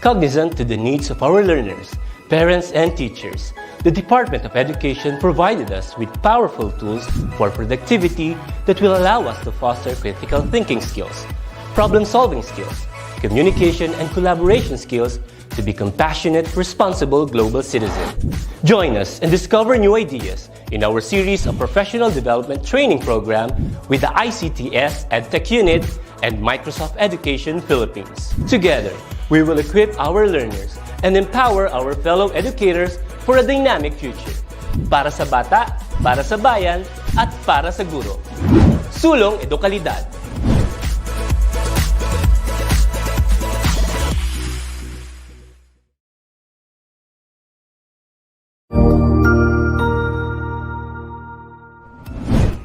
Cognizant to the needs of our learners, parents, and teachers, the Department of Education provided us with powerful tools for productivity that will allow us to foster critical thinking skills, problem-solving skills, communication and collaboration skills to be compassionate, responsible global citizens. Join us and discover new ideas in our series of professional development training program with the ICTS Edtech Unit and Microsoft Education Philippines. Together, we will equip our learners and empower our fellow educators for a dynamic future. Para sa bata, para sa bayan, at para sa guro. Sulong Edukalidad.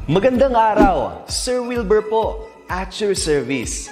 Magandang araw, Sir Wilbur po, at your service.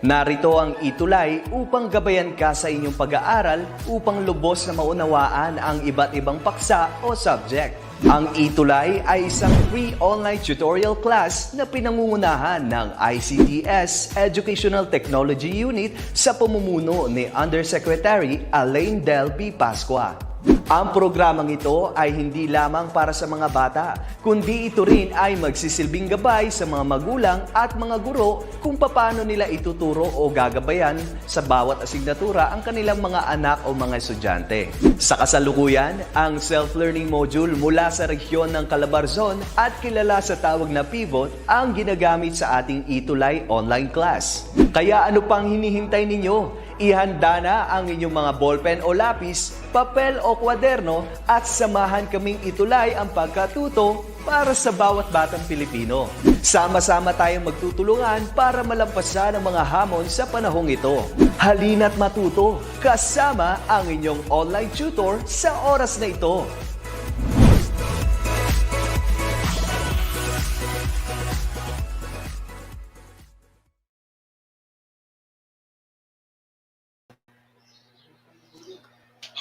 Narito ang ETUlay upang gabayan ka sa inyong pag-aaral upang lubos na maunawaan ang iba't ibang paksa o subject. Ang ETUlay ay isang free online tutorial class na pinangungunahan ng ICTS Educational Technology Unit sa pamumuno ni Undersecretary Elaine Del P. Pascua. Ang programang ito ay hindi lamang para sa mga bata, kundi ito rin ay magsisilbing gabay sa mga magulang at mga guro kung paano nila ituturo o gagabayan sa bawat asignatura ang kanilang mga anak o mga estudyante. Sa kasalukuyan, ang self-learning module mula sa rehiyon ng Calabarzon at kilala sa tawag na pivot ang ginagamit sa ating ETUlay online class. Kaya ano pang hinihintay ninyo? Ihanda na ang inyong mga ballpen o lapis, papel o kwaderno at samahan kaming itulay ang pagkatuto para sa bawat batang Pilipino. Sama-sama tayong magtutulungan para malampasan ang mga hamon sa panahong ito. Halina't matuto kasama ang inyong online tutor sa oras na ito.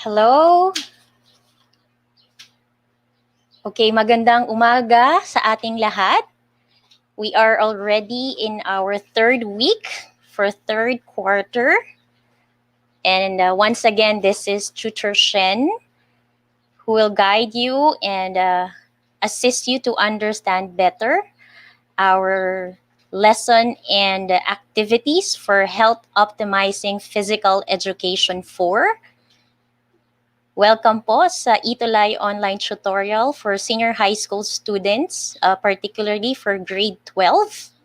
Hello? Okay, magandang umaga sa ating lahat. We are already in our third week for third quarter. And once again, this is Tutor Shen who will guide you and assist you to understand better our lesson and activities for health optimizing physical education 4. Welcome po sa ETUlay online tutorial for senior high school students, particularly for grade 12.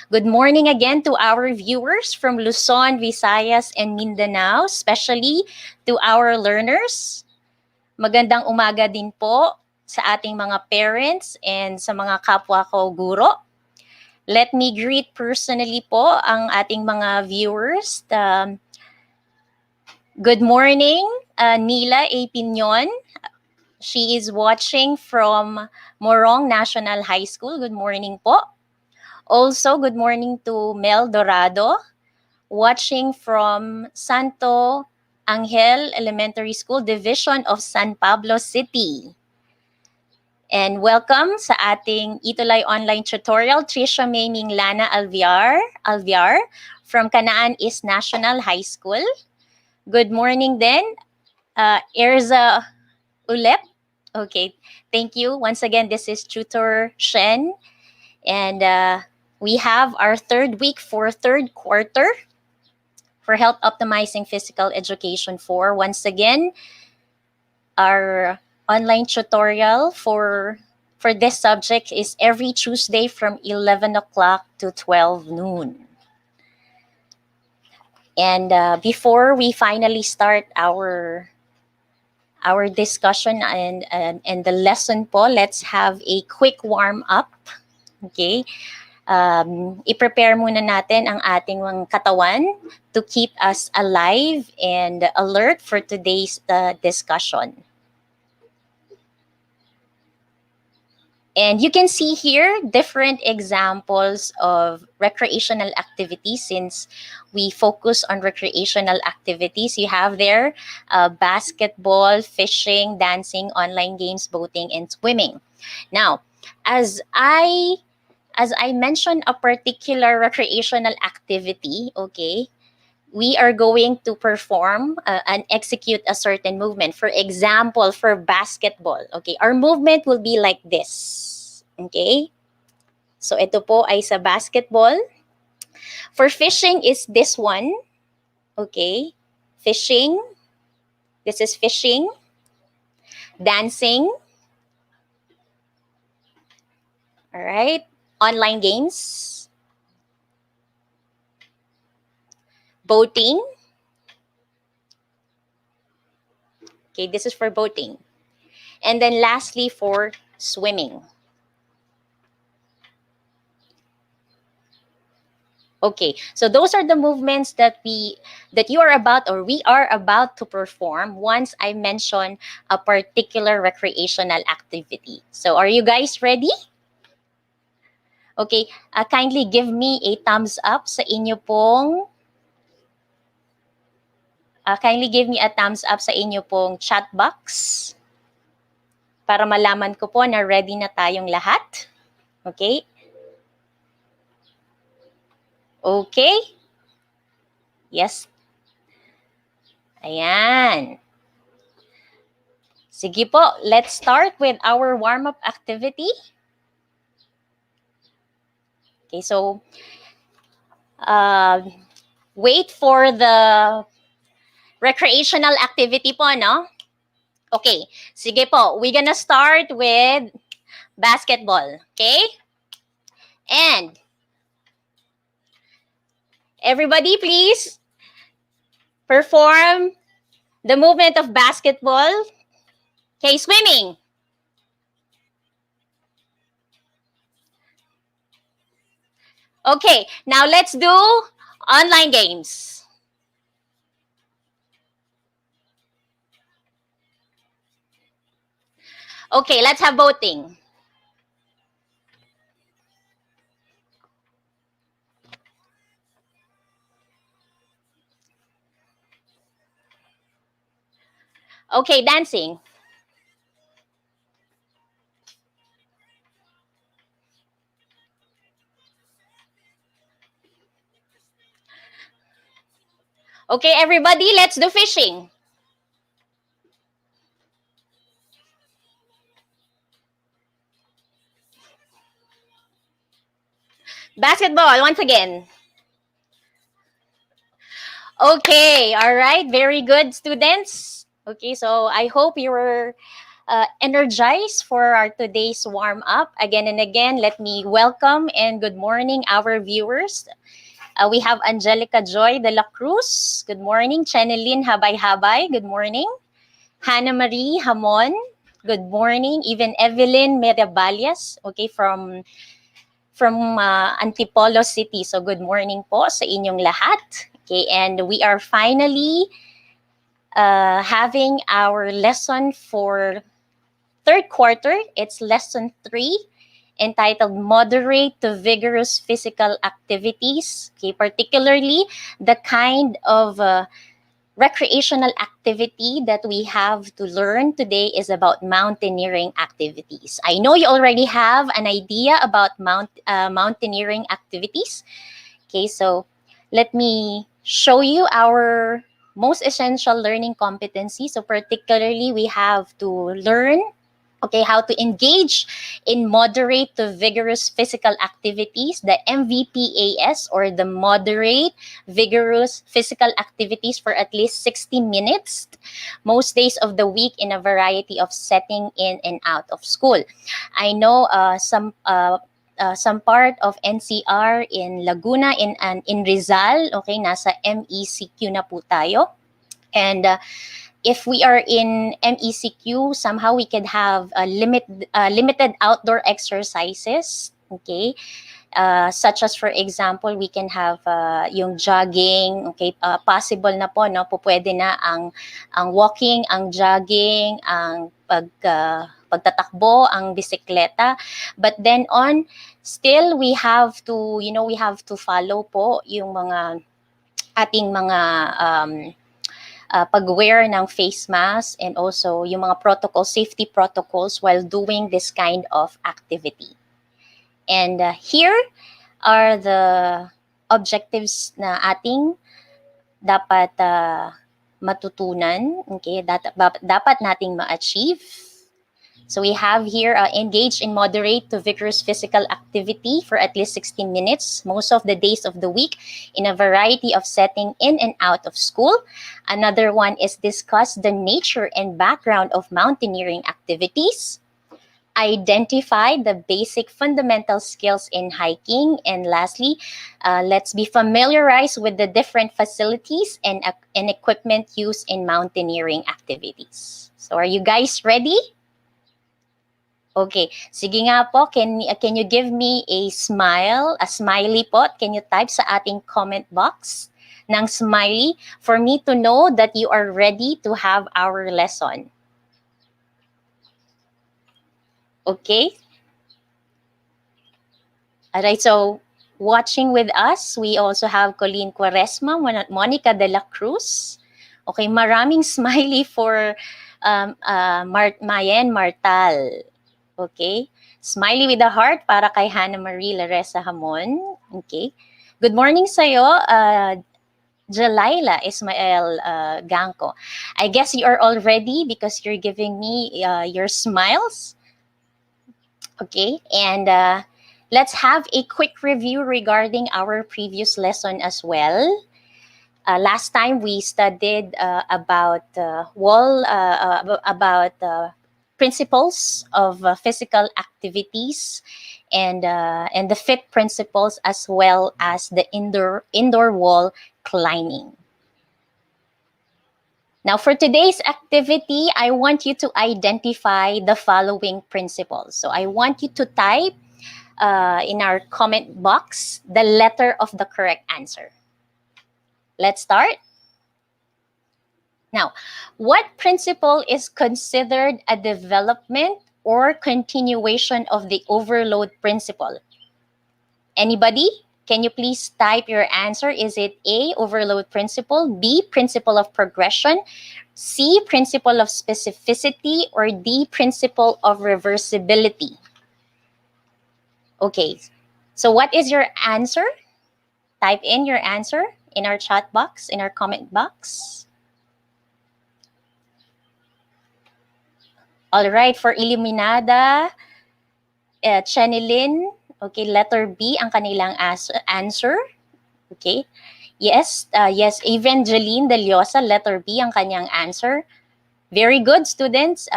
Good morning again to our viewers from Luzon, Visayas, and Mindanao, especially to our learners. Magandang umaga din po sa ating mga parents and sa mga kapwa ko guro. Let me greet personally po ang ating mga viewers. Good morning, Nila A. Piñon. She is watching from Morong National High School. Good morning po. Also, good morning to Mel Dorado, watching from Santo Angel Elementary School, Division of San Pablo City. And welcome sa ating ETUlay online tutorial, Trisha May Minglana Alviar from Canaan East National High School. Good morning then, Erza Ulep. Okay, thank you. Once again, this is Tutor Shen. And we have our third week for third quarter for Health Optimizing Physical Education 4. Once again, our online tutorial for this subject is every Tuesday from 11 o'clock to 12 noon. And before we finally start our discussion and the lesson po, let's have a quick warm up. Okay? I-prepare muna natin ang ating mga katawan to keep us alive and alert for today's discussion. And you can see here different examples of recreational activities since we focus on recreational activities. You have there basketball, fishing, dancing, online games, boating, and swimming. Now, as I mentioned a particular recreational activity, okay, we are going to perform and execute a certain movement. For example, for basketball, okay, our movement will be like this. Okay? So ito po ay sa basketball. For fishing is this one. Okay? Fishing. This is fishing. Dancing. All right? Online games. Boating. Okay, this is for boating. And then lastly, for swimming. Okay, so those are the movements that we are about to perform once I mention a particular recreational activity. So are you guys ready? Okay, kindly give me a thumbs up sa inyo pong chat box para malaman ko po na ready na tayong lahat. Okay? Okay? Yes. Ayan. Sige po, let's start with our warm-up activity. Okay, so wait for the recreational activity po, no? Okay, sige po, we're gonna start with basketball, okay? And everybody please perform the movement of basketball. Okay, swimming. Okay, now let's do online games. Okay, let's have voting. Okay, dancing. Okay, everybody, let's do fishing. Basketball, once again. Okay, all right, very good, students. Okay, so I hope you were energized for our today's warm-up. Again and again, let me welcome and good morning our viewers. We have Angelica Joy de la Cruz. Good morning. Chenelyn Habay-Habay. Good morning. Hannah Marie Hamon. Good morning. Even Evelyn Meraballas. Okay, from Antipolo City. So good morning po sa inyong lahat. Okay, and we are finally having our lesson for third quarter. It's lesson 3, entitled Moderate to Vigorous Physical Activities. Okay, particularly the kind of recreational activity that we have to learn today is about mountaineering activities. I know you already have an idea about mountaineering activities. Okay, so let me show you our most essential learning competency. So particularly, we have to learn how to engage in moderate to vigorous physical activities, the MVPAS, or the moderate vigorous physical activities, for at least 60 minutes, most days of the week, in a variety of setting in and out of school. I know some part of NCR in Laguna, in Rizal, okay, nasa MECQ na po tayo. And if we are in MECQ, somehow we could have limited outdoor exercises, okay? Such as, for example, we can have yung jogging, okay? Possible na po, no? Pwede na ang walking, ang jogging, ang pagtatakbo, ang bisikleta. But then on, still we have to, we have to follow po yung mga ating mga pag-wear ng face mask, and also yung mga safety protocols while doing this kind of activity. And here are the objectives na ating dapat matutunan, okay, dapat nating ma-achieve. So we have here engage in moderate to vigorous physical activity for at least 60 minutes most of the days of the week in a variety of setting in and out of school. Another one is discuss the nature and background of mountaineering activities. Identify the basic fundamental skills in hiking. And lastly, let's be familiarized with the different facilities and equipment used in mountaineering activities. So are you guys ready? Okay, sige nga po, can you give me a smiley po? Can you type sa ating comment box ng smiley for me to know that you are ready to have our lesson? Okay? Alright, so watching with us, we also have Colleen Quaresma, Monica de la Cruz. Okay, maraming smiley for Mayen Martal. Okay. Smiley with a heart para kay Hannah Marie Laresa Hamon. Okay. Good morning sa'yo, Jalaila Ismael Gangko. I guess you are all ready because you're giving me your smiles. Okay. And let's have a quick review regarding our previous lesson as well. Last time we studied about principles of physical activities and the fit principles, as well as the indoor wall climbing. Now, for today's activity, I want you to identify the following principles. So I want you to type in our comment box the letter of the correct answer. Let's start. Now, what principle is considered a development or continuation of the overload principle? Anybody? Can you please type your answer? Is it A, overload principle, B, principle of progression, C, principle of specificity, or D, principle of reversibility? Okay, so what is your answer? Type in your answer in our chat box, in our comment box. All right, for Iluminada, Chenilyn, okay, letter B ang kanilang answer. Okay. Yes, Evangeline Deliosa, letter B ang kanyang answer. Very good, students.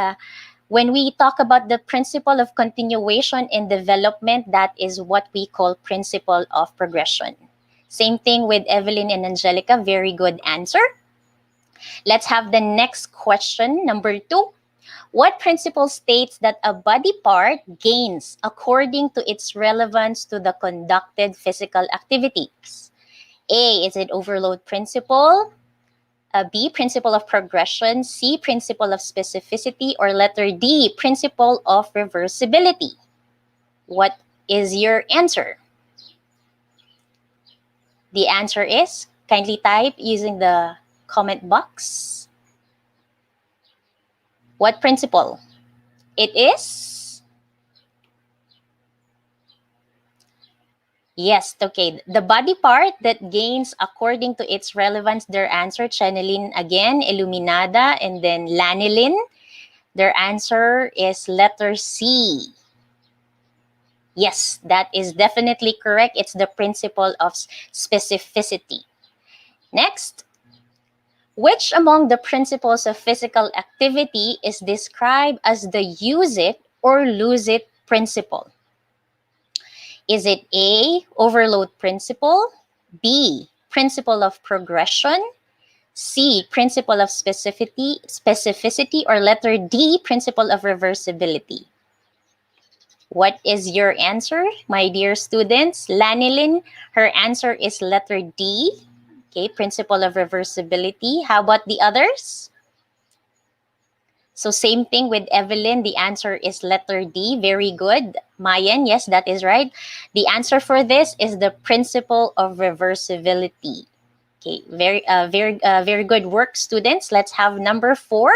When we talk about the principle of continuation and development, that is what we call principle of progression. Same thing with Evelyn and Angelica, very good answer. Let's have the next question, number 2. What principle states that a body part gains according to its relevance to the conducted physical activities? A, is it overload principle? B, principle of progression? C, principle of specificity? Or letter D, principle of reversibility? What is your answer? The answer is, kindly type using the comment box. What principle? It is? Yes, okay. The body part that gains according to its relevance, their answer, Chenilyn again, Illuminada, and then Lanilyn. Their answer is letter C. Yes, that is definitely correct. It's the principle of specificity. Next. Which among the principles of physical activity is described as the use it or lose it principle? Is it A, overload principle, B, principle of progression, C, principle of specificity, or letter D, principle of reversibility? What is your answer, my dear students? Lanilyn, her answer is letter D. Okay, principle of reversibility. How about the others? So same thing with Evelyn. The answer is letter D. Very good. Mayan, yes, that is right. The answer for this is the principle of reversibility. Okay, very good work, students. Let's have number 4.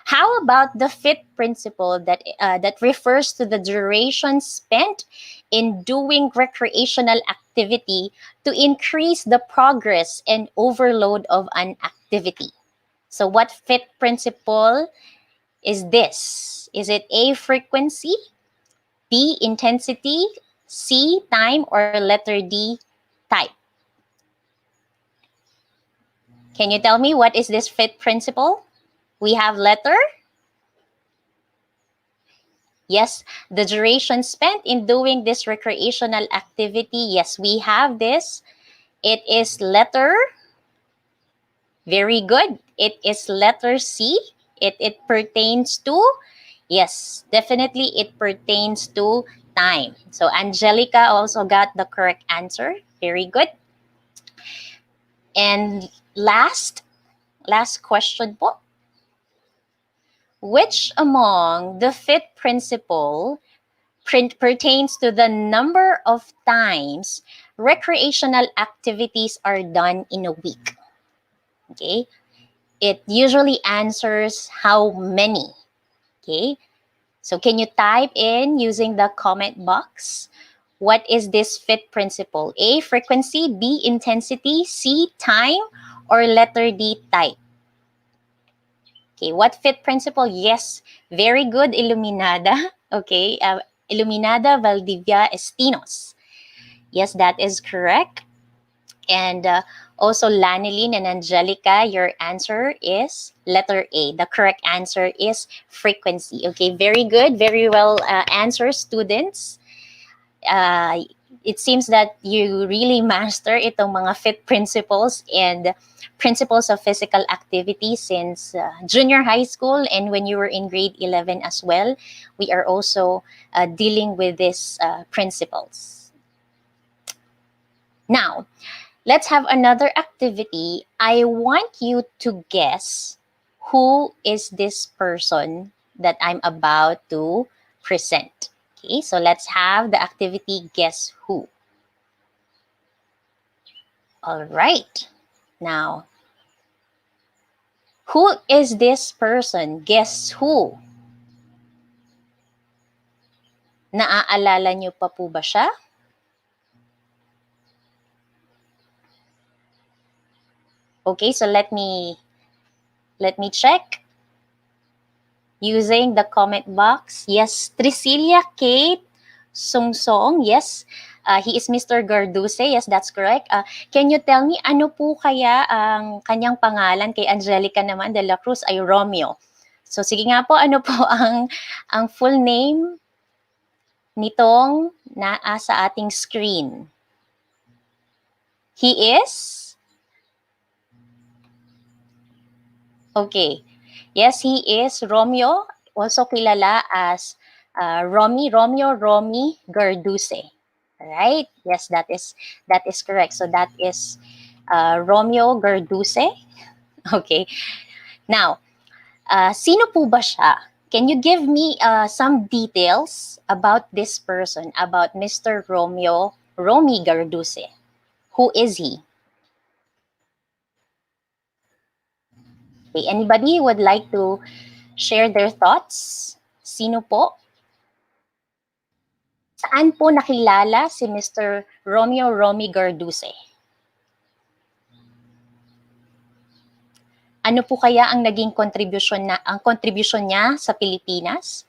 How about the FIT principle that refers to the duration spent in doing recreational activity to increase the progress and overload of an activity? So what FIT principle is this? Is it A, frequency, B, intensity, C, time, or letter D, type? Can you tell me what is this FIT principle? We have letter. Yes, the duration spent in doing this recreational activity. Yes, we have this. It is letter. Very good. It is letter C. It pertains to, yes, definitely it pertains to time. So Angelica also got the correct answer. Very good. And last question po. Which among the FIT principle pertains to the number of times recreational activities are done in a week? Okay. It usually answers how many. Okay. So can you type in using the comment box? What is this FIT principle? A, frequency, B, intensity, C, time, or letter D, type? Okay, what FIT principle? Yes, very good, Iluminada. Okay, Iluminada Valdivia Estinos. Yes, that is correct. And also Lanilyn and Angelica, your answer is letter A. The correct answer is frequency. Okay, very good. Very well answered, students. It seems that you really master itong mga FIT principles and principles of physical activity since junior high school, and when you were in grade 11 as well. We are also dealing with these principles. Now, let's have another activity. I want you to guess who is this person that I'm about to present. Okay, so let's have the activity Guess Who. All right. Now, who is this person? Guess who? Naaalala niyo pa po ba siya? Okay, so let me check using the comment box. Yes, Tricilia Kate Sungsong. Yes, he is Mr. Garduce. Yes, that's correct. Can you tell me ano po kaya ang kanyang pangalan? Kay Angelica naman de la Cruz ay Romeo. So sige nga po, ano po ang full name nitong naa sa ating screen? He is? Okay. Yes, he is Romeo, also kilala as Romeo Garduce. Right? Yes, that is correct. So that is Romeo Garduce. Okay. Now, sino po ba siya? Can you give me some details about this person, about Mr. Romy Garduce? Who is he? Okay, anybody would like to share their thoughts? Sino po? Saan po nakilala si Mr. Romy Garduce? Ano po kaya ang naging contribution niya sa Pilipinas?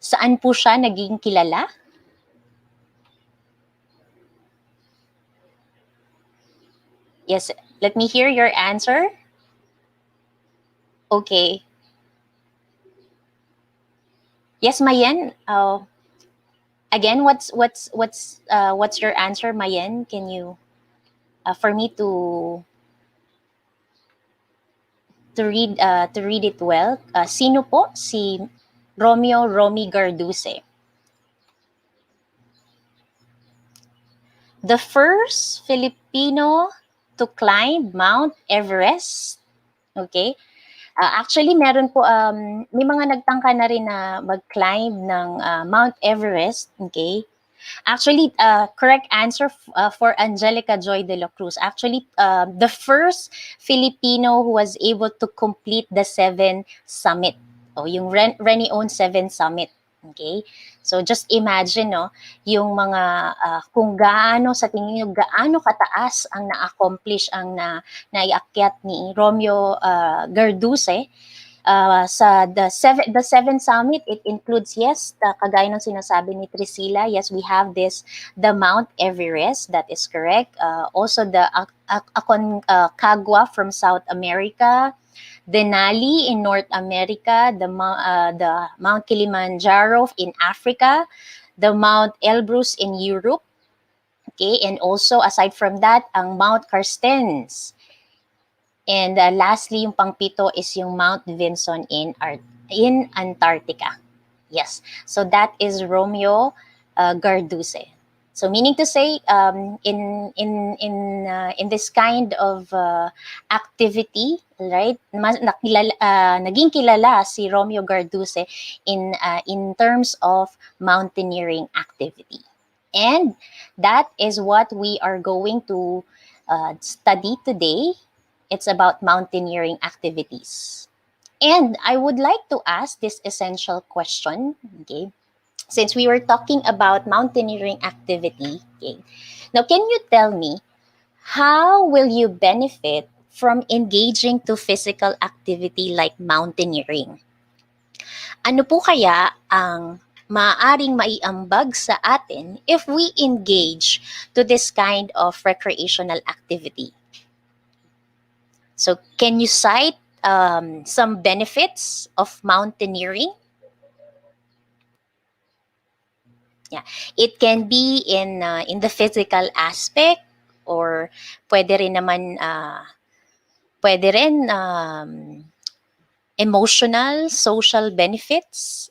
Saan po siya naging kilala? Yes, let me hear your answer. Okay. Yes, Mayen. Again, what's your answer, Mayen? Can you for me to read it well? Sino po si Romy Garduce? The first Filipino to climb Mount Everest. Okay? Actually, meron po, may mga nagtangka na rin na mag-climb ng Mount Everest. Okay? Actually, correct answer for Angelica Joy de la Cruz. Actually, the first Filipino who was able to complete the 7 summit. O yung Rennie own 7 summit. Okay? So just imagine, no, yung mga kung gaano sa tingin niyo gaano kataas ang na-accomplish ang naiakyat ni Romeo Garduse. Sa the seven summit, it includes, yes, kagaya ng sinasabi ni Priscilla, yes, we have the Mount Everest, that is correct. Also the Aconcagua from South America, Denali in North America, the Mount Kilimanjaro in Africa, the Mount Elbrus in Europe, okay, and also aside from that, ang Mount Carstens. And lastly, yung pangpito is yung Mount Vinson in Antarctica. Yes, so that is Romeo Garduse. So meaning to say, in this kind of activity, right? Naging kilala si Romeo Garduse in terms of mountaineering activity, and that is what we are going to study today. It's about mountaineering activities. And I would like to ask this essential question, okay? Since we were talking about mountaineering activity, okay? Now, can you tell me, how will you benefit from engaging to physical activity like mountaineering? Ano po kaya ang maaaring maiambag sa atin if we engage to this kind of recreational activity? So can you cite some benefits of mountaineering? Yeah, it can be in the physical aspect, or pwede rin naman emotional, social benefits.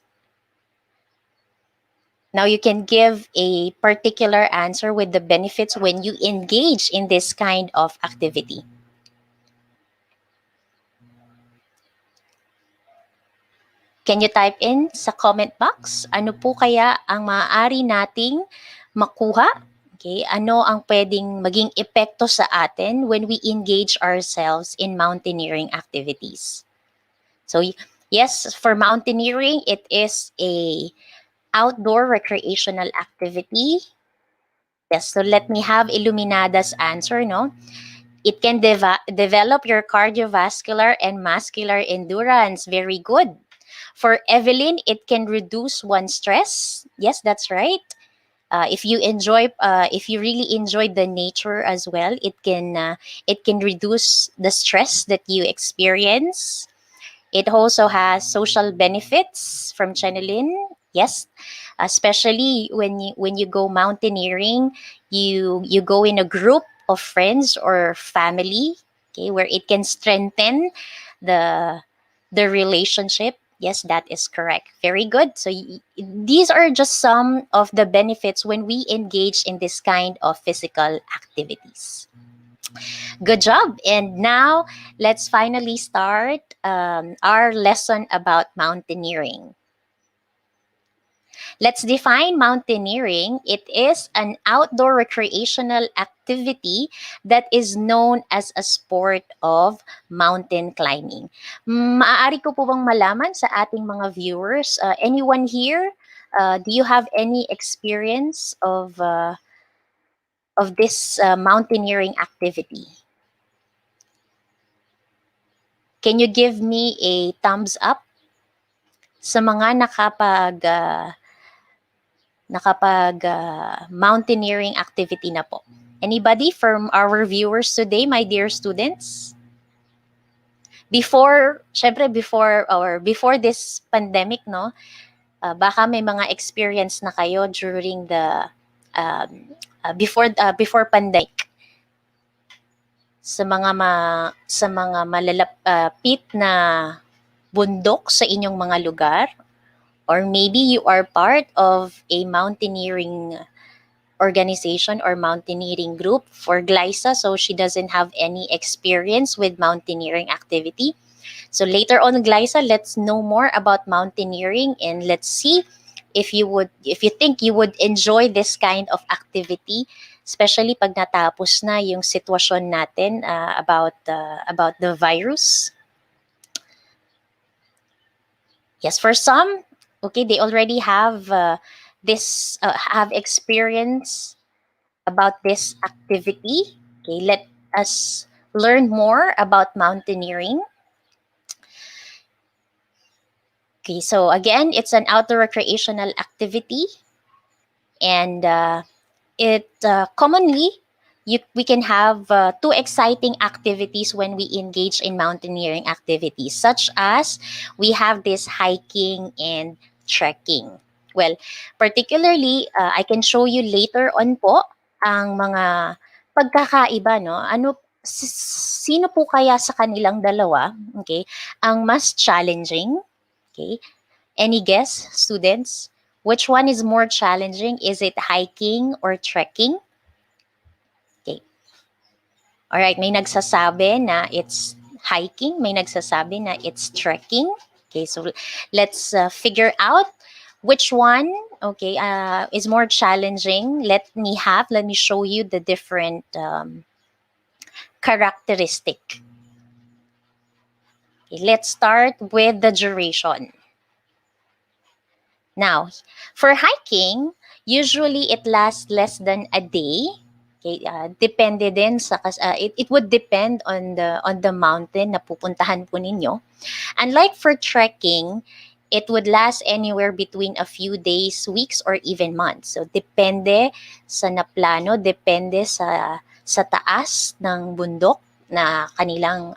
Now you can give a particular answer with the benefits when you engage in this kind of activity. Can you type in sa comment box? Ano po kaya ang maaari nating makuha? Okay, ano ang pwedeng maging epekto sa atin when we engage ourselves in mountaineering activities? So yes, for mountaineering, it is a outdoor recreational activity. Yes, so let me have Illuminada's answer, no? It can develop your cardiovascular and muscular endurance. Very good. For Evelyn, it can reduce one's stress. Yes, that's right. If you really enjoy the nature as well, it can reduce the stress that you experience. It also has social benefits from Chanelin. Yes, especially when you go mountaineering, you go in a group of friends or family, okay, where it can strengthen the relationship. Yes, that is correct. Very good. So these are just some of the benefits when we engage in this kind of physical activities. Good job. And now let's finally start our lesson about mountaineering. Let's define mountaineering. It is an outdoor recreational activity that is known as a sport of mountain climbing. Maaari ko po bang malaman sa ating mga viewers, anyone here, do you have any experience of this mountaineering activity? Can you give me a thumbs up sa mga nakapag mountaineering activity na po? Anybody from our viewers today, my dear students? Before this pandemic, no? Baka may mga experience na kayo during the before pandemic sa mga malalapit na bundok sa inyong mga lugar, or maybe you are part of a mountaineering organization or mountaineering group. For Glyza, so she doesn't have any experience with mountaineering activity. So later on, Glyza, let's know more about mountaineering, and let's see if you think you would enjoy this kind of activity, especially pag natapos na yung sitwasyon natin about the virus. Yes, for some, okay, they already have have experience about this activity. Okay, let us learn more about mountaineering. Okay, so again, it's an outdoor recreational activity, and it commonly we can have two exciting activities when we engage in mountaineering activities, such as we have this hiking and trekking. Well, particularly, I can show you later on po ang mga pagkakaiba, no? Sino po kaya sa kanilang dalawa, okay, ang mas challenging? Okay, any guess, students? Which one is more challenging? Is it hiking or trekking? Okay. All right, may nagsasabi na it's hiking, may nagsasabi na it's trekking. Okay, so let's figure out which one, okay, is more challenging. Let me show you the different characteristic. Okay, let's start with the duration. Now, for hiking, usually it lasts less than a day. Okay, depende din sa it would depend on the mountain na pupuntahan po ninyo. Unlike for trekking, it would last anywhere between a few days, weeks, or even months. So depende sa naplano, depende sa taas ng bundok na kanilang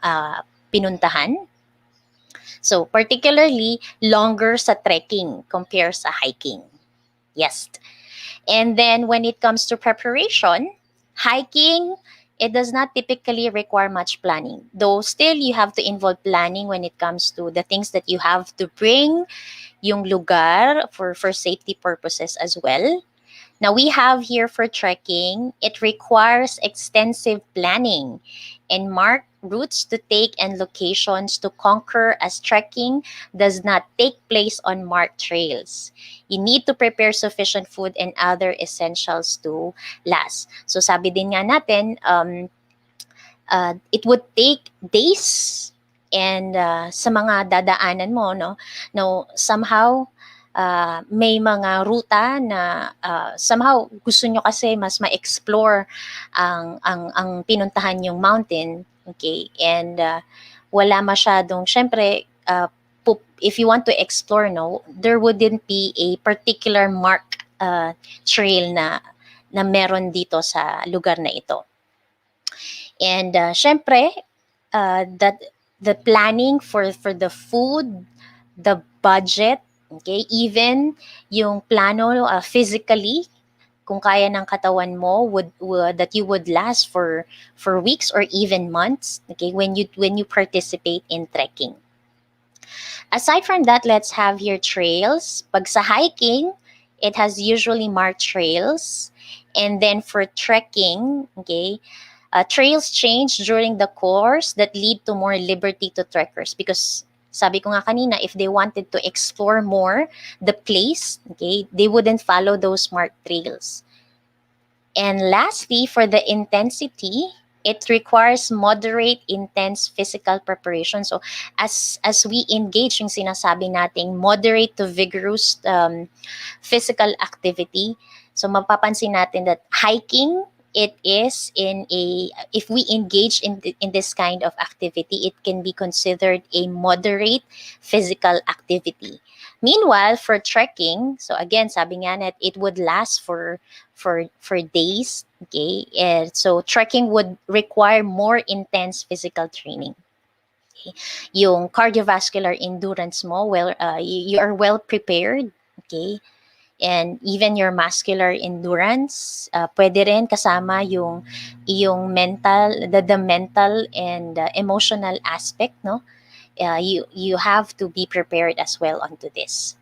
pinuntahan. So, particularly, longer sa trekking compared sa hiking. Yes. And then, when it comes to preparation, hiking, it does not typically require much planning. Though, still, you have to involve planning when it comes to the things that you have to bring, yung lugar for safety purposes as well. Now, we have here for trekking, it requires extensive planning and marked routes to take and locations to conquer, as trekking does not take place on marked trails. You need to prepare sufficient food and other essentials to last. So sabi din nga natin, it would take days, and sa mga dadaanan mo, no, somehow may mga ruta na somehow gusto nyo kasi mas ma-explore ang pinuntahan yung mountain, okay, and wala masyadong, syempre, if you want to explore, no, there wouldn't be a particular mark trail na meron dito sa lugar na ito. And syempre, that the planning for the food, the budget, okay, even yung plano physically, kung kaya ng katawan mo would that you would last for weeks or even months, okay, when you participate in trekking. Aside from that, let's have here trails. Pag sa hiking, it has usually marked trails, and then for trekking, okay, trails change during the course that lead to more liberty to trekkers, because sabi ko nga kanina, if they wanted to explore more the place, okay, they wouldn't follow those marked trails. And lastly, for the intensity, it requires moderate, intense physical preparation. So as we engage yung sinasabi nating moderate to vigorous physical activity, so mapapansin natin that hiking, it is if we engage in this kind of activity, it can be considered a moderate physical activity. Meanwhile, for trekking, so again, sabi nga net, it would last for days, okay? And so trekking would require more intense physical training. Okay? Yung cardiovascular endurance mo, well, you are well prepared, okay? And even your muscular endurance, pwede rin kasama yung mental, the mental and emotional aspect, no? You have to be prepared as well onto this.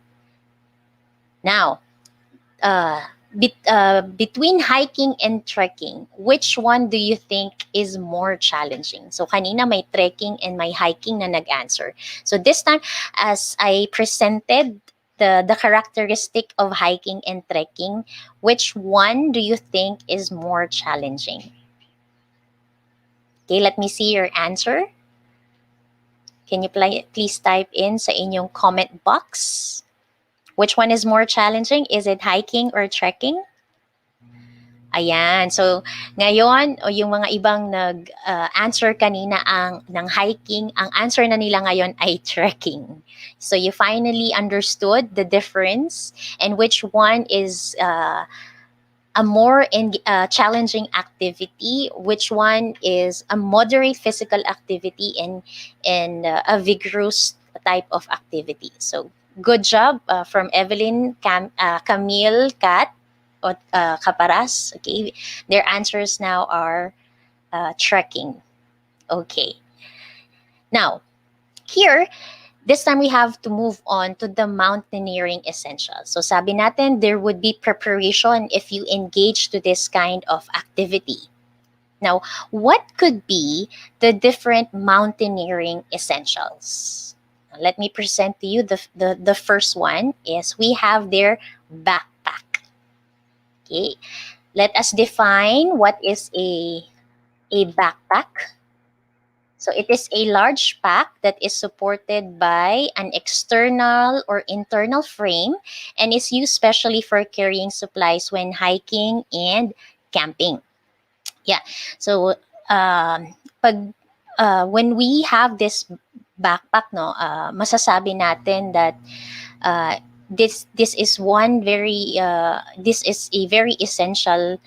Now, between hiking and trekking, which one do you think is more challenging? So kanina may trekking and may hiking na nag-answer. So this time, as I presented the characteristic of hiking and trekking, which one do you think is more challenging? Okay, let me see your answer. Can you please type in sa inyong comment box? Which one is more challenging? Is it hiking or trekking? Ayan. So, ngayon, o yung mga ibang nag-answer kanina ng hiking, ang answer na nila ngayon ay trekking. So, you finally understood the difference and which one is a more challenging activity, which one is a moderate physical activity and a vigorous type of activity. So, good job from Evelyn, Camille, Kat, Kaparas. Okay, their answers now are trekking. Okay, now here, this time we have to move on to the mountaineering essentials. So sabi natin, there would be preparation if you engage to this kind of activity. Now, what could be the different mountaineering essentials? Let me present to you the first one is we have their backpack. Okay, let us define what is a backpack. So it is a large pack that is supported by an external or internal frame and is used specially for carrying supplies when hiking and camping. Yeah. So when we have this backpack, no, masasabi natin that this is this is a very essential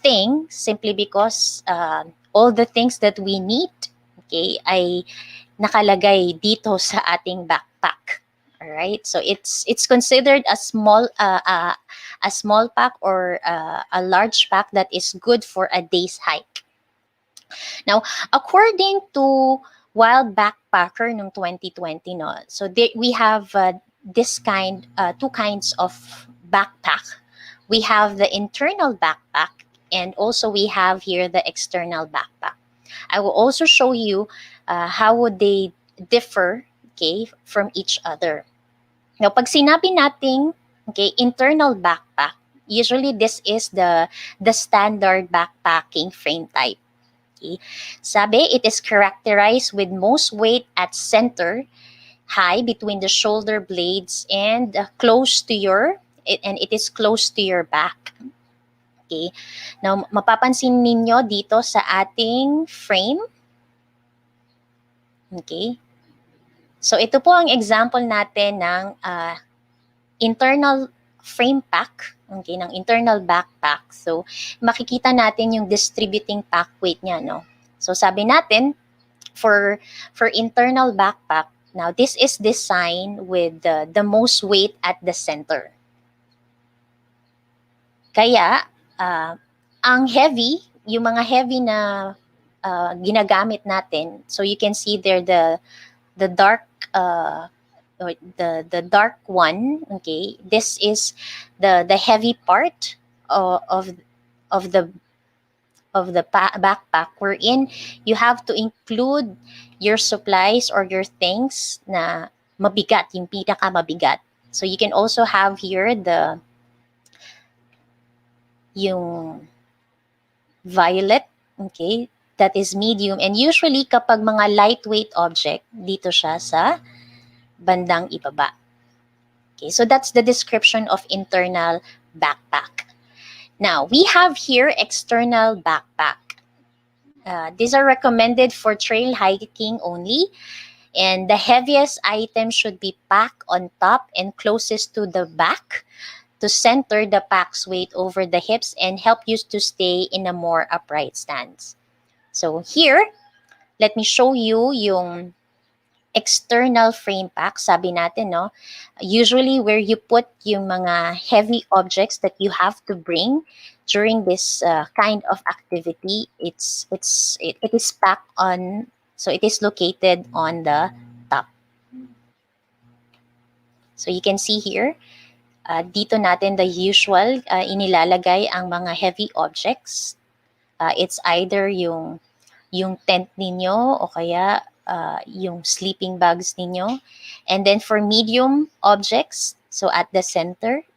thing simply because all the things that we need, okay, ay nakalagay dito sa ating backpack. All right, so it's considered a small pack or a large pack that is good for a day's hike. Now, according to Wild Backpacker noong 2020, no, so we have two kinds of backpack. We have the internal backpack and also we have here the external backpack. I will also show you how would they differ, okay, from each other. Now, pag sinabi nating, okay, internal backpack, usually this is the standard backpacking frame type. Okay. Sabi, it is characterized with most weight at center, high between the shoulder blades and close to and it is close to your back. Okay. Now, mapapansin ninyo dito sa ating frame. Okay. So, ito po ang example natin ng internal frame pack, okay, ng internal backpack. So, makikita natin yung distributing pack weight niya, no? So, sabi natin, for internal backpack, now, this is designed with the most weight at the center. Kaya, ang heavy, yung mga heavy na ginagamit natin, so you can see there the dark the dark one, okay, this is the heavy part of the backpack wherein you have to include your supplies or your things na mabigat, yung pinaka mabigat. So you can also have here yung violet, okay, that is medium, and usually kapag mga lightweight object, dito siya sa bandang ibaba. Okay, so that's the description of internal backpack. Now, we have here external backpack. These are recommended for trail hiking only, and the heaviest item should be packed on top and closest to the back to center the pack's weight over the hips and help you to stay in a more upright stance. So here, let me show you yung external frame pack. Sabi natin, no, usually where you put yung mga heavy objects that you have to bring during this kind of activity, it is packed on, so it is located on the top. So you can see here, dito natin the usual inilalagay ang mga heavy objects. It's either yung tent ninyo o kaya yung sleeping bags ninyo. And then for medium objects, So at the center,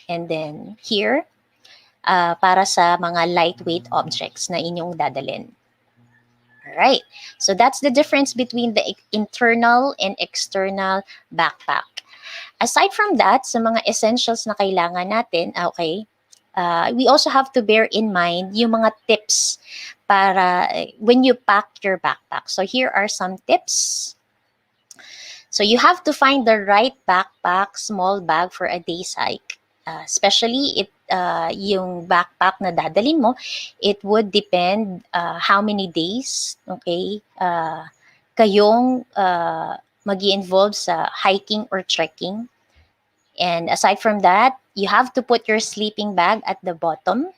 and then here, para sa mga lightweight objects na inyong dadalhin. Alright, so that's the difference between the internal and external backpack. Aside from that, sa mga essentials na kailangan natin, we also have to bear in mind yung mga tips para when you pack your backpack. So here are some tips. So you have to find the right backpack, small bag for a day's hike. Especially yung backpack na dadalhin mo, it would depend how many days, okay, kayong mag-i-involve sa hiking or trekking. And aside from that, you have to put your sleeping bag at the bottom.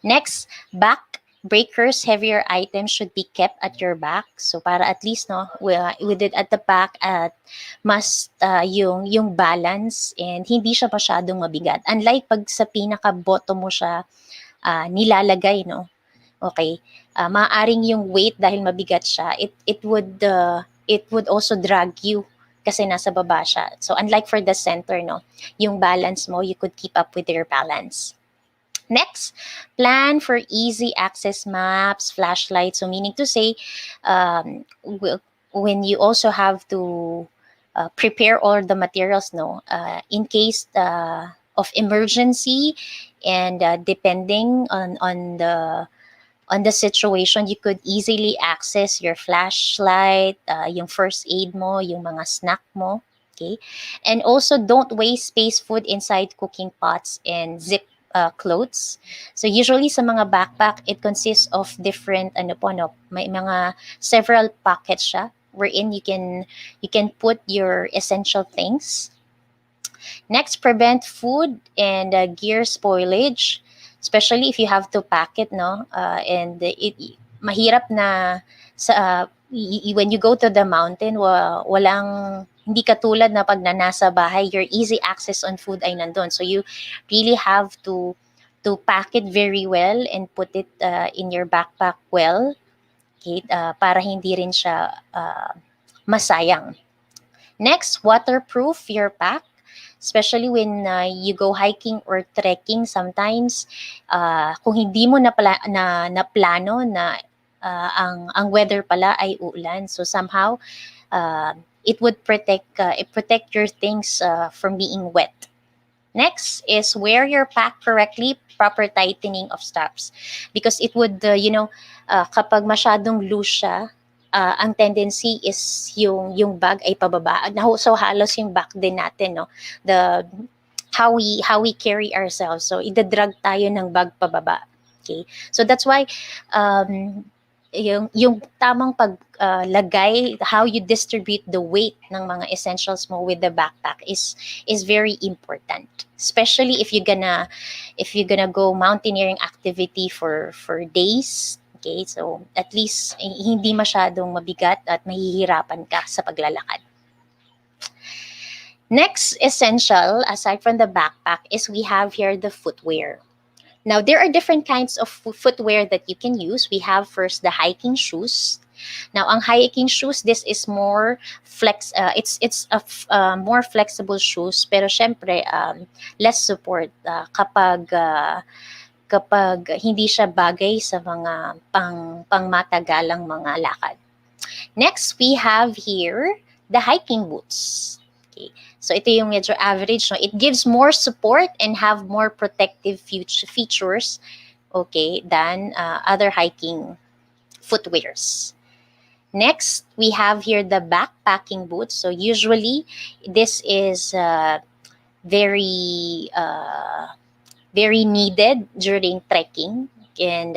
Next, back breakers, heavier items should be kept at your back. So para at least with it at the back at mas yung balance and hindi siya masyadong mabigat. Unlike pag sa pinaka bottom mo siya nilalagay, no. Okay. Maaaring yung weight dahil mabigat siya, it would also drag you kasi nasa baba siya. So unlike for the center, no, yung balance mo, you could keep up with your balance. Next, plan for easy access maps, flashlights. So meaning to say, when you also have to prepare all the materials, no, in case of emergency and depending on the situation, you could easily access your flashlight, yung first aid mo, yung mga snack mo, okay? And also, don't waste space food inside cooking pots and zip clothes. So usually sa mga backpack, it consists of different, may mga several pockets siya, wherein you can put your essential things. Next, prevent food and gear spoilage, especially if you have to pack it, no? And mahirap na sa when you go to the mountain, hindi katulad na pag nasa bahay, your easy access on food ay nandun. So you really have to pack it very well and put it in your backpack well, okay? Para hindi rin siya masayang. Next, waterproof your pack. Especially when you go hiking or trekking, sometimes kung hindi mo na plano na ang weather pala ay uulan, so somehow it would protect your things from being wet. Next is wear your pack correctly, proper tightening of straps, because it would kapag masyadong loose siya, ang tendency is yung bag ay pababa. So halos yung back din natin, no, the how we carry ourselves, so idadrag tayo ng bag pababa, okay? So that's why yung tamang paglagay, how you distribute the weight ng mga essentials mo with the backpack is very important, especially if you're gonna go mountaineering activity for days. Okay, so at least hindi masyadong mabigat at mahihirapan ka sa paglalakad. Next essential, aside from the backpack, is we have here the footwear. Now, there are different kinds of footwear that you can use. We have first the hiking shoes. Now, ang hiking shoes, this is more it's a more flexible shoes, pero syempre less support kapag hindi siya bagay sa mga pangmatagalang mga lakad. Next, we have here the hiking boots. Okay. So ito yung medyo average, no? It gives more support and have more protective features, okay, than other hiking footwears. Next, we have here the backpacking boots. So usually, this is very needed during trekking, and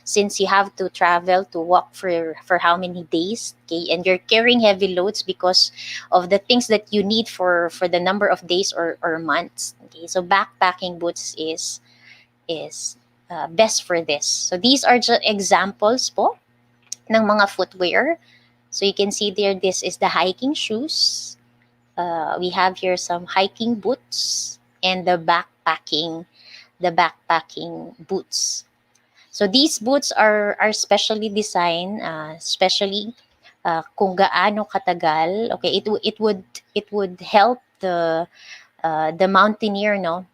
since you have to travel to walk for how many days, okay, and you're carrying heavy loads because of the things that you need for the number of days or months, okay, so backpacking boots is best for this. So these are just examples po ng mga footwear. So you can see there, this is the hiking shoes. We have here some hiking boots and the backpacking boots. So these boots are specially designed, especially kung gaano katagal. Okay, it would help the the Mountaineer, no,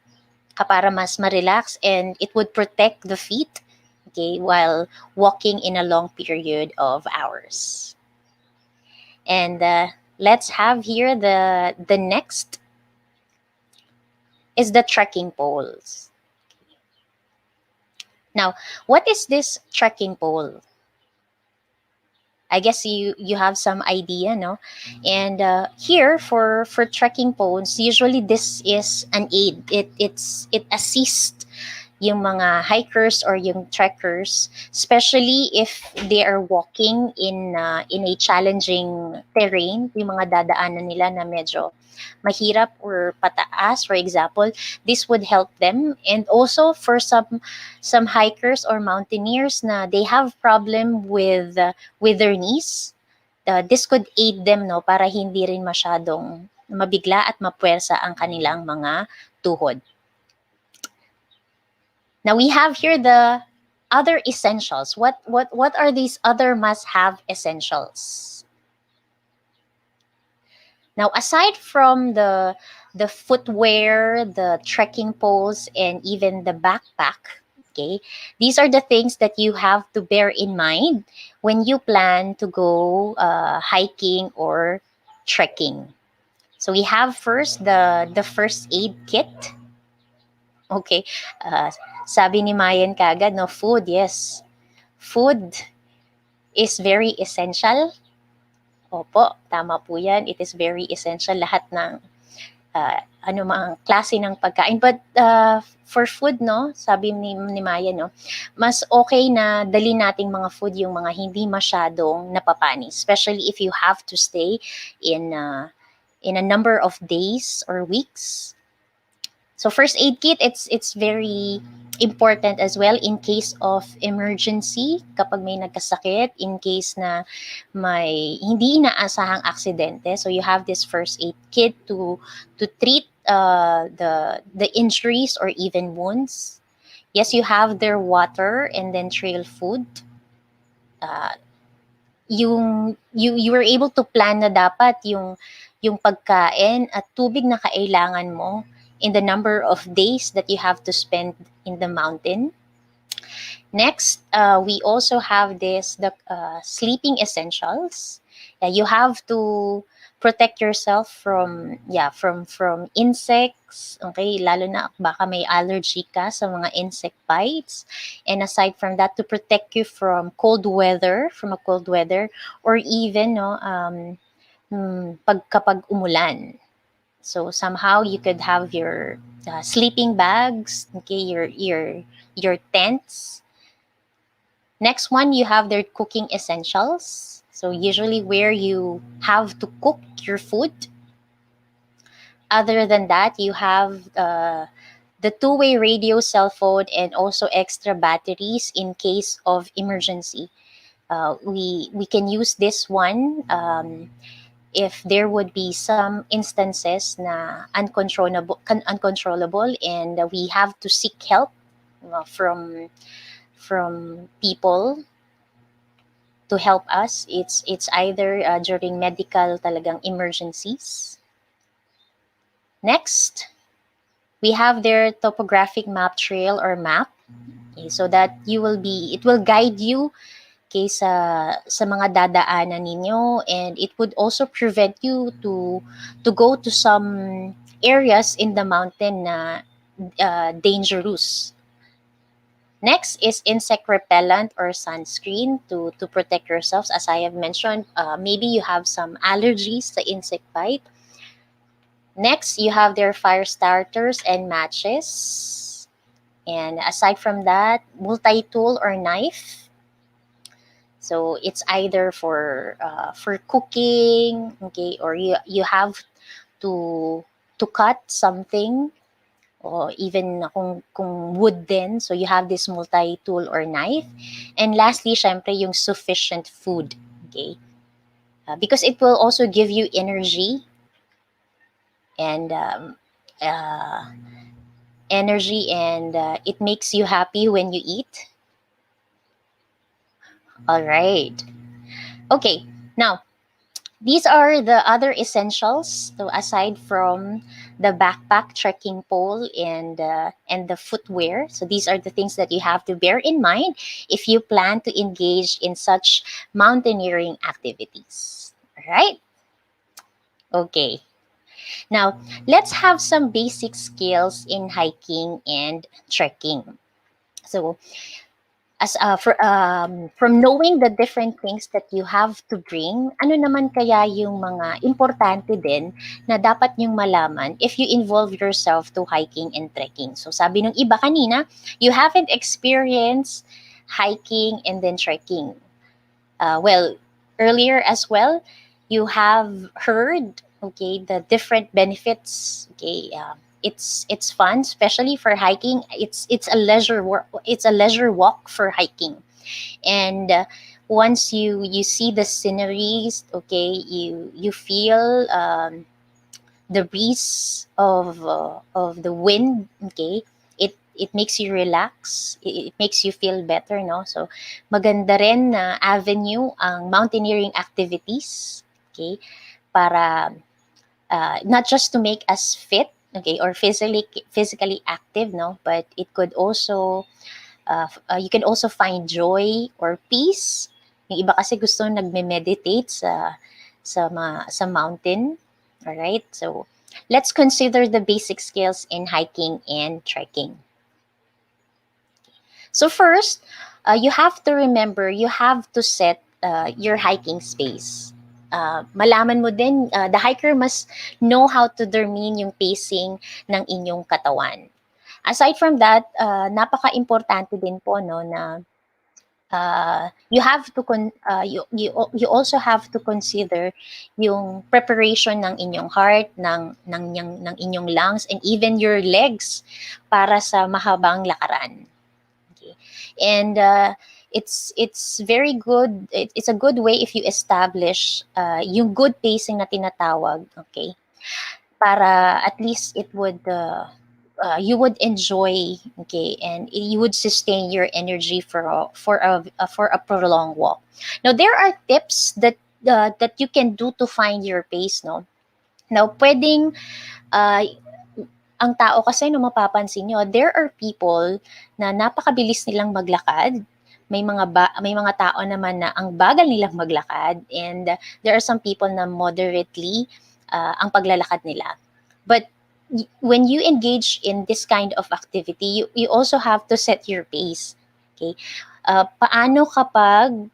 para mas ma-relax, and it would protect the feet, okay, while walking in a long period of hours. And let's have here the next is the trekking poles. Now, what is this trekking pole? I guess you have some idea, no? And here for trekking poles, usually this is an aid. It assists yung mga hikers or yung trekkers, especially if they are walking in a challenging terrain, yung mga dadaanan nila na medyo mahirap or pataas, for example, this would help them. And also for some hikers or mountaineers na they have problem with their knees, this could aid them, no, para hindi rin masyadong mabigla at mapuwersa ang kanilang mga tuhod. Now we have here the other essentials. What are these other must-have essentials? Now, aside from the footwear, the trekking poles, and even the backpack, okay, these are the things that you have to bear in mind when you plan to go hiking or trekking. So we have first the first aid kit. Okay, sabi ni Mayan kagad, no, food, yes. Food is very essential. Opo, tama po yan. It is very essential. Lahat ng mga klase ng pagkain. But for food, no, sabi ni Maya, no, mas okay na dali nating mga food yung mga hindi masyadong napapanis. Especially if you have to stay in a number of days or weeks. So first aid kit, it's very important as well in case of emergency, kapag may nagkasakit, in case na may hindi inaasahang aksidente. So you have this first aid kit to treat the injuries or even wounds. Yes, you have their water and then trail food. You were able to plan na dapat yung pagkain at tubig na kailangan mo in the number of days that you have to spend in the mountain. Next, we also have the sleeping essentials. You have to protect yourself from insects. Okay, lalo na baka may allergy ka sa mga insect bites. And aside from that, to protect you from a cold weather, or even kapag umulan. So somehow you could have your sleeping bags, okay, your tents. Next one, you have their cooking essentials. So usually where you have to cook your food. Other than that, you have the two-way radio, cell phone, and also extra batteries in case of emergency. We can use this one if there would be some instances na uncontrollable and we have to seek help from people to help us. It's either during medical talagang emergencies. Next, we have their topographic map trail or map, okay, so that it will guide you, okay, sa mga dadaanan ninyo, and it would also prevent you to go to some areas in the mountain na dangerous. Next is insect repellent or sunscreen to protect yourselves. As I have mentioned, maybe you have some allergies sa insect bite. Next, you have their fire starters and matches. And aside from that, multi-tool or knife. So it's either for cooking, okay, or you have to cut something, or even kung wood din. So you have this multi-tool or knife. And lastly, syempre, yung sufficient food, okay, because it will also give you energy and it makes you happy when you eat. All right. Okay. Now, These are the other essentials. So aside from the backpack, trekking pole, and the footwear, so these are the things that you have to bear in mind if you plan to engage in such mountaineering activities. All right. Okay. Now let's have some basic skills in hiking and trekking. So from knowing the different things that you have to bring, ano naman kaya yung mga importante din na dapat niyong malaman if you involve yourself to hiking and trekking? So sabi nung iba kanina, you haven't experienced hiking and then trekking. Well, earlier as well, you have heard, okay, the different benefits. Okay, it's fun, especially for hiking. It's a leisure work. It's a leisure walk for hiking, and once you see the sceneries, okay, you feel the breeze of the wind, okay, it makes you relax, it makes you feel better, no? So maganda rin na avenue ang mountaineering activities, okay, para not just to make us fit, okay, or physically active, no, but it could also you can also find joy or peace. Yung iba kasi gusto nagme-meditate sa mountain. All right? So, let's consider the basic skills in hiking and trekking. So first, you have to remember, you have to set your hiking space. Malaman mo din, the hiker must know how to determine yung pacing ng inyong katawan. Aside from that, napaka-importante din po, no, na you have to you also have to consider yung preparation ng inyong heart, ng inyong lungs, and even your legs para sa mahabang lakaran. Okay. And it's very good. It's a good way if you establish yung good pacing na tinatawag, okay? Para at least it would you would enjoy, okay, and you would sustain your energy for a prolonged walk. Now there are tips that you can do to find your pace, no? Now pwedeng ang tao kasi, no, mapapansin nyo, there are people na napakabilis nilang maglakad. May mga tao naman na ang bagal nilang maglakad, and there are some people na moderately ang paglalakad nila. But when you engage in this kind of activity, you also have to set your pace. Okay? Paano kapag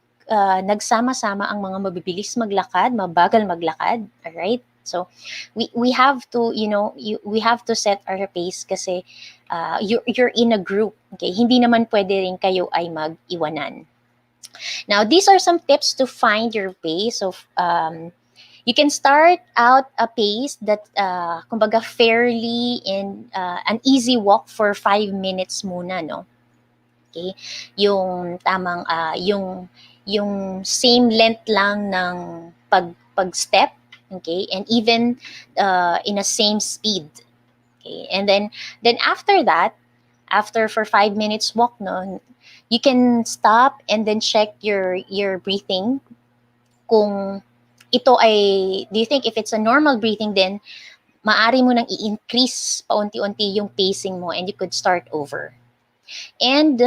nagsama-sama ang mga mabibilis maglakad, mabagal maglakad, all right? So we have to, we have to set our pace kasi you're in a group, okay? Hindi naman pwede rin kayo ay mag-iwanan. Now, these are some tips to find your pace. So you can start out a pace that kumbaga fairly in an easy walk for 5 minutes muna, no? Okay? Yung tamang yung same length lang ng pag-step, okay? And even in a same speed. Okay? And then after that, after for 5 minutes walk, no, you can stop and then check your breathing. Kung ito ay, do you think if it's a normal breathing, then maaari mo nang i-increase paunti-unti yung pacing mo and you could start over. And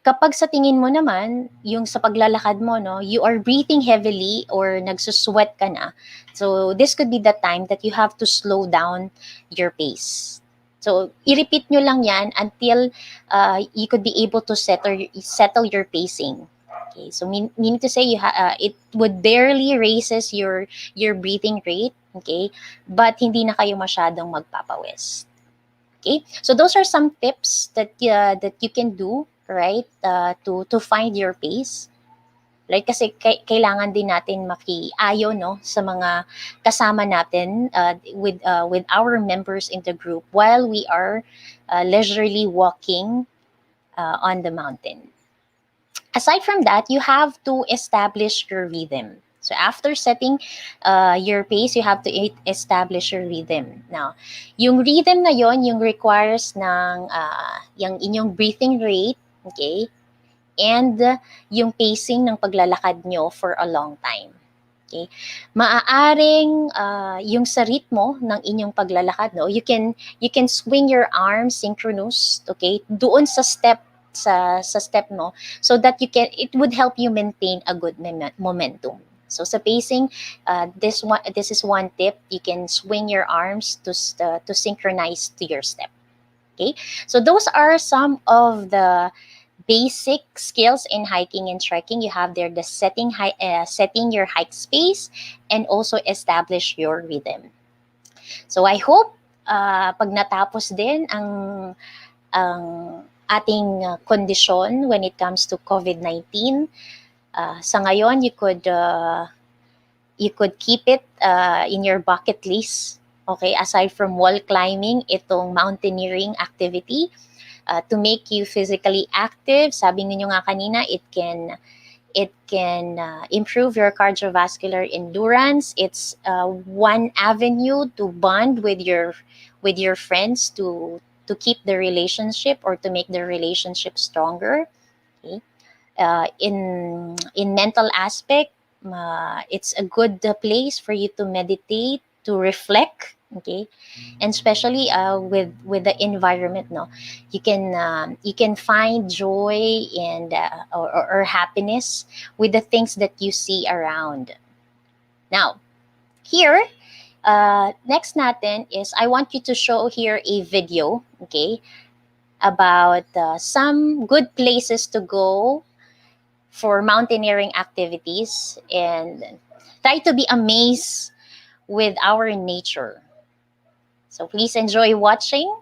kapag sa tingin mo naman, yung sa paglalakad mo, no, you are breathing heavily or nagsusweat ka na. So this could be the time that you have to slow down your pace. So i-repeat nyo lang yan until you could be able to settle your pacing. Okay, so meaning to say it would barely raises your breathing rate, okay, but hindi na kayo masyadong magpapawis. Okay, so those are some tips that you can do, right, to find your pace. Right, kasi kailangan din natin makiayo, no, sa mga kasama natin with our members in the group while we are leisurely walking on the mountain. Aside from that, you have to establish your rhythm. So after setting your pace, you have to establish your rhythm. Now, yung rhythm na yon, yung requires ng yung inyong breathing rate, okay, and yung pacing ng paglalakad nyo for a long time. Okay? Maaaring yung sa ritmo ng inyong paglalakad, no, you can swing your arms synchronous, okay, doon sa step mo, so that it would help you maintain a good momentum. So sa pacing, this is one tip. You can swing your arms to synchronize to your step. Okay, so those are some of the basic skills in hiking and trekking. You have there the setting your hike space, and also establish your rhythm. So I hope pag natapos din ang ating kondisyon when it comes to COVID-19, sa ngayon you could keep it in your bucket list. Okay, aside from wall climbing, itong mountaineering activity, to make you physically active. Sabi niyo nga kanina, it can improve your cardiovascular endurance. It's one avenue to bond with your friends, to keep the relationship or to make the relationship stronger. Okay? In mental aspect, it's a good place for you to meditate, to reflect. Okay, and especially with the environment, no, you can find joy and or happiness with the things that you see around. Now, here, next natin is I want you to show here a video, okay, about some good places to go for mountaineering activities, and try to be amazed with our nature. So please enjoy watching.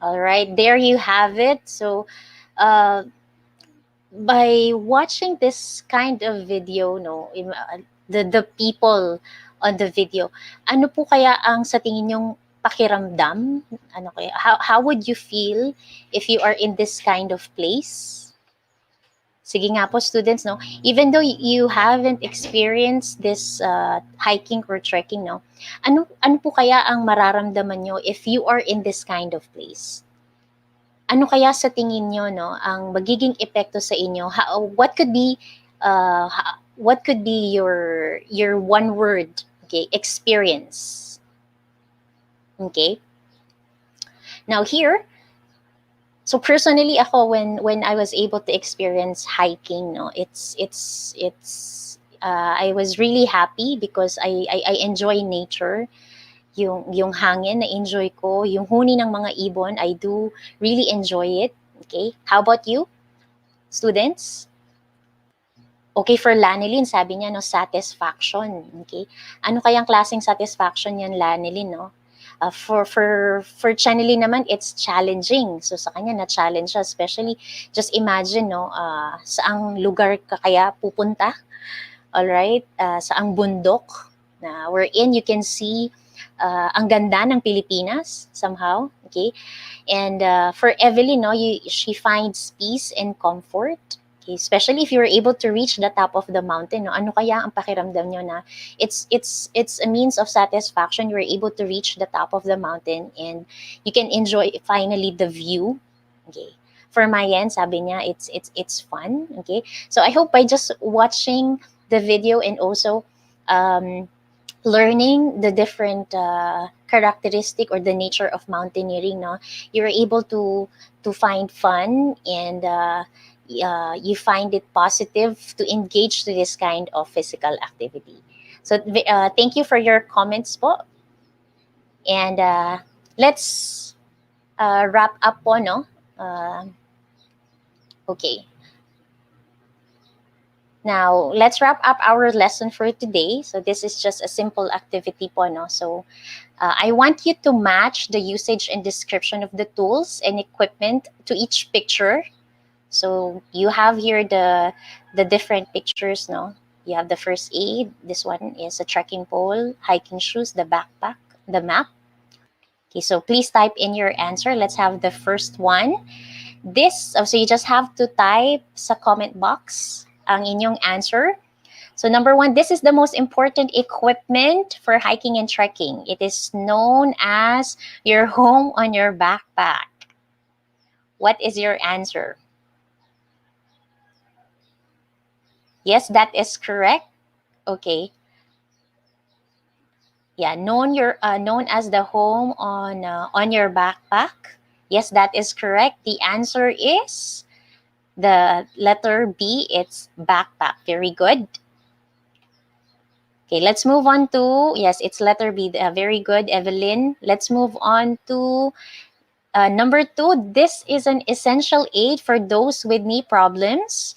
All right, there you have it. So, by watching this kind of video, no, the people on the video, ano po kaya ang sa tingin yung pakiramdam? Ano kaya? How would you feel if you are in this kind of place? Sige nga po, students, no? Even though you haven't experienced this hiking or trekking, no? Ano po kaya ang mararamdaman nyo if you are in this kind of place? Ano kaya sa tingin nyo, no, ang magiging epekto sa inyo? What could be your one word, okay, experience? Okay? Now here, so personally ako, when I was able to experience hiking, no, I was really happy because I enjoy nature. Yung hangin na enjoy ko, yung huni ng mga ibon, I do really enjoy it. Okay? How about you, students? Okay, for Lanilyn, sabi niya, no, satisfaction. Okay? Ano kayang klaseng satisfaction yan, Lanilyn, no? For Channeling naman, it's challenging. So sa kanya, na-challenge siya. Especially, just imagine, no, saang lugar ka kaya pupunta. Alright? Saang bundok na wherein you can see ang ganda ng Pilipinas somehow. Okay? And for Evelyn, no, she finds peace and comfort. Okay? Especially if you're able to reach the top of the mountain, no? Ano kaya ang pakiramdam nyo na it's a means of satisfaction. You're able to reach the top of the mountain and you can enjoy finally the view. Okay. For my end, sabi niya, it's fun. Okay. So I hope by just watching the video and also learning the different characteristic or the nature of mountaineering, no, you're able to find fun and you find it positive to engage to this kind of physical activity. So thank you for your comments po. And let's wrap up po, no? Okay. Now, let's wrap up our lesson for today. So this is just a simple activity po, no? So I want you to match the usage and description of the tools and equipment to each picture. So you have here the different pictures, no? You have the first aid. This one is a trekking pole, hiking shoes, the backpack, the map. Okay, so please type in your answer. Let's have the first one. So you just have to type sa comment box ang inyong answer. So number 1, this is the most important equipment for hiking and trekking. It is known as your home on your backpack. What is your answer? Yes, that is correct. Okay. Yeah, known as the home on your backpack. Yes, that is correct. The answer is the letter B. It's backpack. Very good. Okay, let's move on to, yes, it's letter B. Very good, Evelyn. Let's move on to number 2. This is an essential aid for those with knee problems,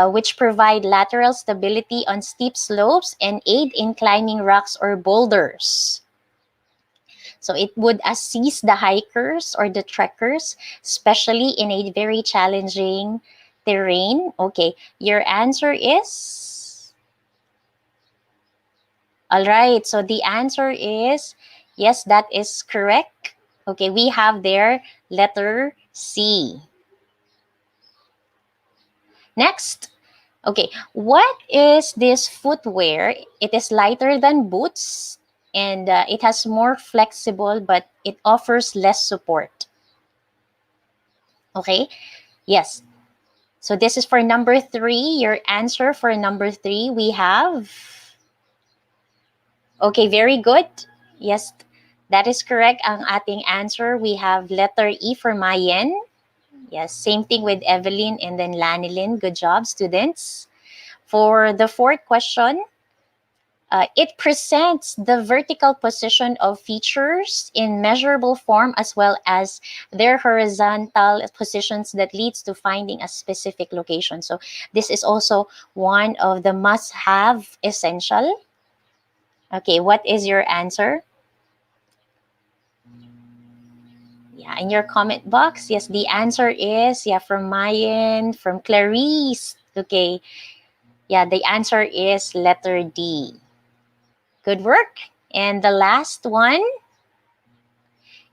which provide lateral stability on steep slopes and aid in climbing rocks or boulders. So it would assist the hikers or the trekkers, especially in a very challenging terrain. Okay, your answer is? All right, so the answer is, yes, that is correct. Okay, we have there letter C. Next, okay, what is this footwear? It is lighter than boots and it has more flexible, but it offers less support. Okay, yes. So this is for number 3. Your answer for number 3, we have... Okay, very good. Yes, that is correct. Ang ating answer, we have letter E for Mayen. Yes, same thing with Evelyn and then Lanilyn. Good job, students. For the 4th question, it presents the vertical position of features in measurable form as well as their horizontal positions that leads to finding a specific location. So this is also one of the must-have essential. Okay, what is your answer? Yeah, in your comment box, yes, the answer is, yeah, from Mayan, from Clarice. Okay, yeah, the answer is letter D. Good work. And the last one,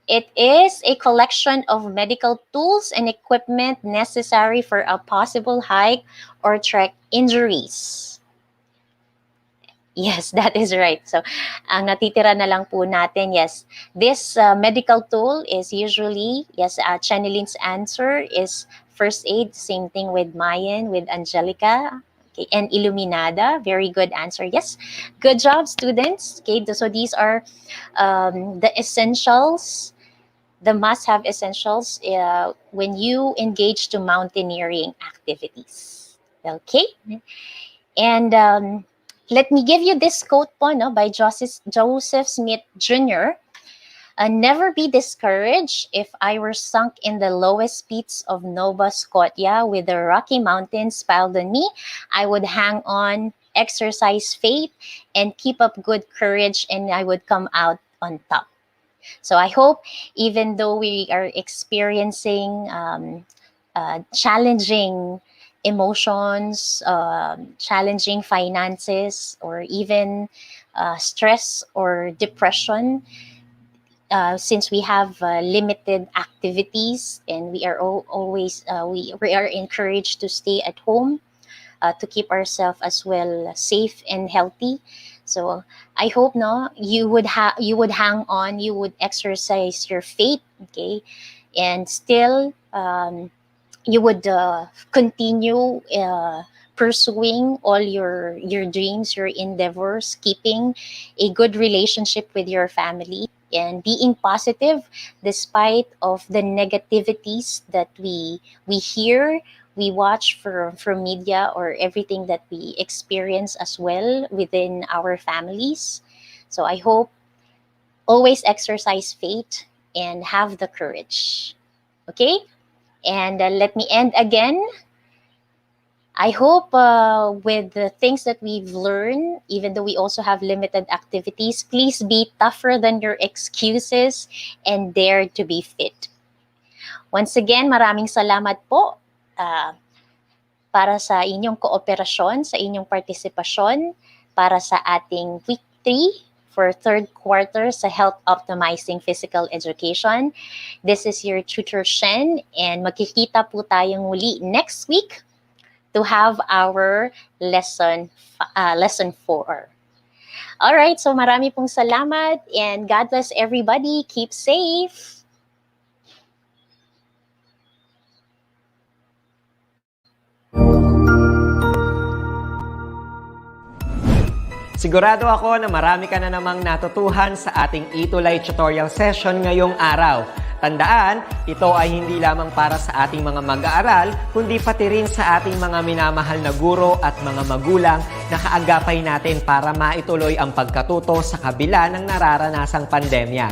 It is a collection of medical tools and equipment necessary for a possible hike or trek injuries. Yes, that is right. So, ang natitira na lang po natin, yes, this medical tool is usually, yes, Chaneline's answer is first aid. Same thing with Mayan, with Angelica, okay, and Illuminada. Very good answer. Yes, good job, students. Okay, so these are the essentials, the must-have essentials when you engage to mountaineering activities. Okay, and let me give you this quote po, no, by Joseph Smith Jr. Never be discouraged. If I were sunk in the lowest pits of Nova Scotia with the Rocky Mountains piled on me, I would hang on, exercise faith, and keep up good courage, and I would come out on top. So I hope, even though we are experiencing challenging emotions, challenging finances, or even stress or depression, since we have limited activities, and we are always we are encouraged to stay at home, to keep ourselves as well safe and healthy. So I hope, no, you would hang on, you would exercise your faith, okay, and still you would continue pursuing all your dreams, your endeavors, keeping a good relationship with your family, and being positive despite of the negativities that we hear, we watch from media, or everything that we experience as well within our families. So I hope always exercise faith and have the courage. Okay? And let me end again. I hope with the things that we've learned, even though we also have limited activities, please be tougher than your excuses and dare to be fit. Once again, maraming salamat po para sa inyong kooperasyon, sa inyong partisipasyon para sa ating Week 3 for third quarter sa Health Optimizing Physical Education. This is your tutor Shen, and magkikita po tayong muli next week to have our lesson 4. All right, so marami pong salamat, and God bless everybody. Keep safe. Sigurado ako na marami ka na namang natutuhan sa ating ETUlay tutorial session ngayong araw. Tandaan, ito ay hindi lamang para sa ating mga mag-aaral, kundi pati rin sa ating mga minamahal na guro at mga magulang na kaagapay natin para maituloy ang pagkatuto sa kabila ng nararanasang pandemya.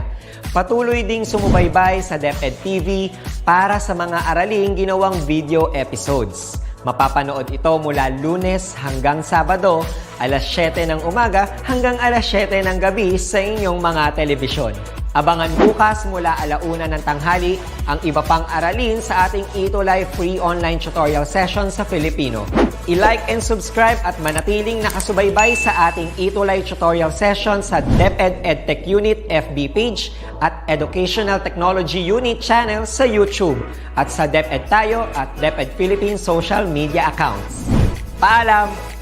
Patuloy ding sumubaybay sa DepEd TV para sa mga araling ginawang video episodes. Mapapanood ito mula Lunes hanggang Sabado, alas 7 ng umaga hanggang alas 7 ng gabi sa inyong mga telebisyon. Abangan bukas mula 1:00 ng tanghali ang iba pang aralin sa ating ETUlay free online tutorial session sa Filipino. I-like and subscribe at manatiling nakasubaybay sa ating ETUlay tutorial session sa DepEd Edtech Unit FB page at Educational Technology Unit channel sa YouTube at sa DepEd Tayo at DepEd Philippines social media accounts. Paalam!